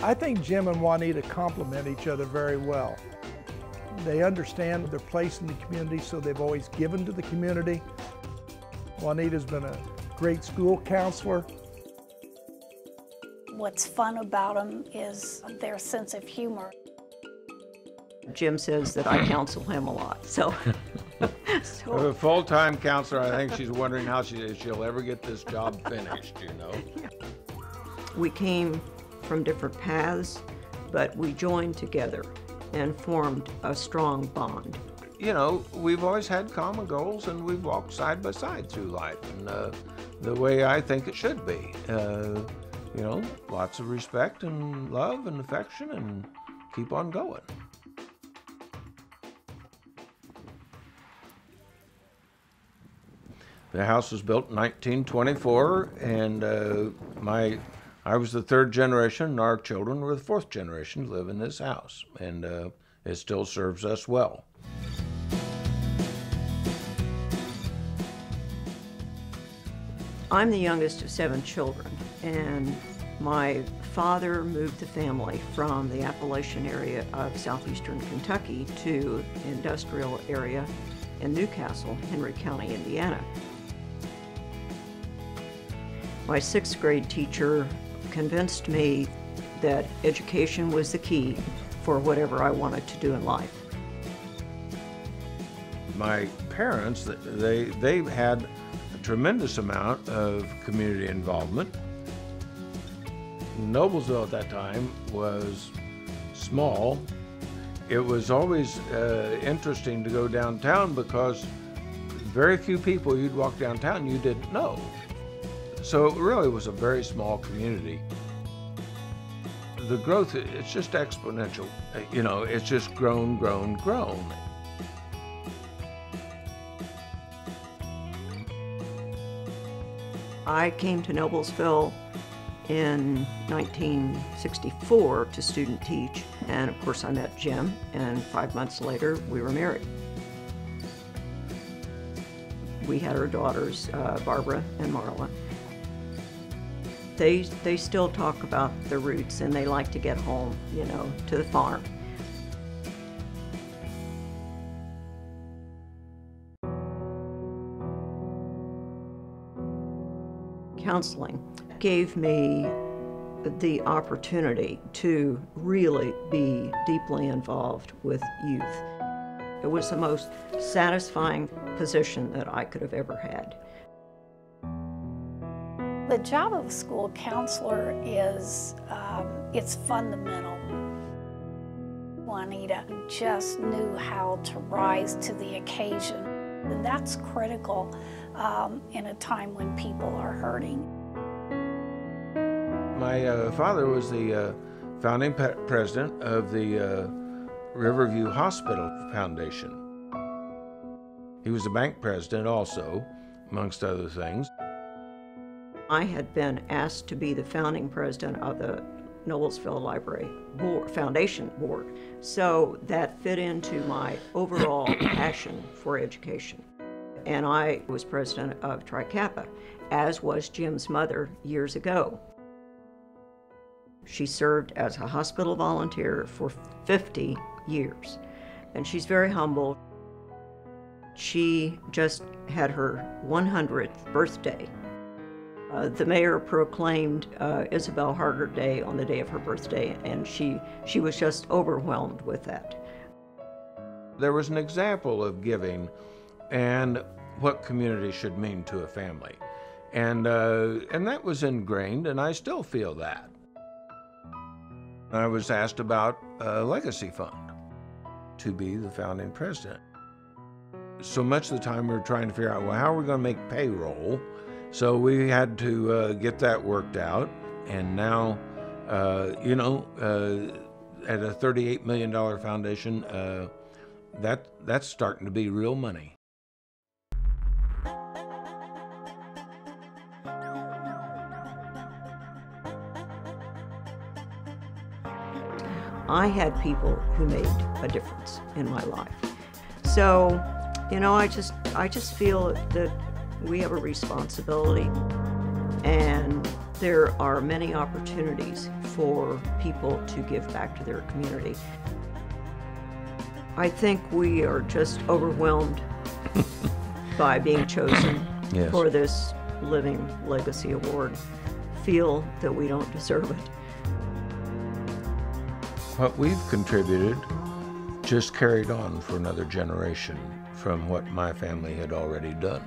I think Jim and Juanita complement each other very well. They understand their place in the community, so they've always given to the community. Juanita's been a great school counselor. What's fun about them is their sense of humor. Jim says that I counsel him a lot, so. For a full-time counselor, I think she's wondering how she'll ever get this job finished, you know. We came from different paths, but we joined together and formed a strong bond. You know, we've always had common goals, and we've walked side by side through life, and the way I think it should be. You know, lots of respect and love and affection, and keep on going. The house was built in 1924, and I was the third generation, and our children were the fourth generation to live in this house, and it still serves us well. I'm the youngest of 7 children, and my father moved the family from the Appalachian area of southeastern Kentucky to industrial area in Newcastle, Henry County, Indiana. My 6th grade teacher convinced me that education was the key for whatever I wanted to do in life. My parents, they had a tremendous amount of community involvement. Noblesville at that time was small. It was always interesting to go downtown because very few people you'd walk downtown you didn't know. So it really was a very small community. The growth, it's just exponential. You know, it's just grown, grown, grown. I came to Noblesville in 1964 to student teach, and of course I met Jim, and 5 months later we were married. We had our daughters, Barbara and Marla. They still talk about their roots, and they like to get home, you know, to the farm. Counseling gave me the opportunity to really be deeply involved with youth. It was the most satisfying position that I could have ever had. The job of a school counselor is, it's fundamental. Juanita just knew how to rise to the occasion, and that's critical in a time when people are hurting. My father was the founding president of the Riverview Hospital Foundation. He was the bank president also, amongst other things. I had been asked to be the founding president of the Noblesville Library Foundation Board, so that fit into my overall passion for education. And I was president of Tri Kappa, as was Jim's mother years ago. She served as a hospital volunteer for 50 years, and she's very humble. She just had her 100th birthday. The mayor proclaimed Isabel Harger Day on the day of her birthday, and she was just overwhelmed with that. There was an example of giving and what community should mean to a family. And that was ingrained, and I still feel that. I was asked about a legacy fund to be the founding president. So much of the time we were trying to figure out, well, how are we going to make payroll? So we had to get that worked out, and now, you know, at a $38 million foundation, that's starting to be real money. I had people who made a difference in my life. So, you know, I just feel that we have a responsibility, and there are many opportunities for people to give back to their community. I think we are just overwhelmed by being chosen Yes. for this Living Legacy Award. Feel that we don't deserve it. What we've contributed just carried on for another generation from what my family had already done.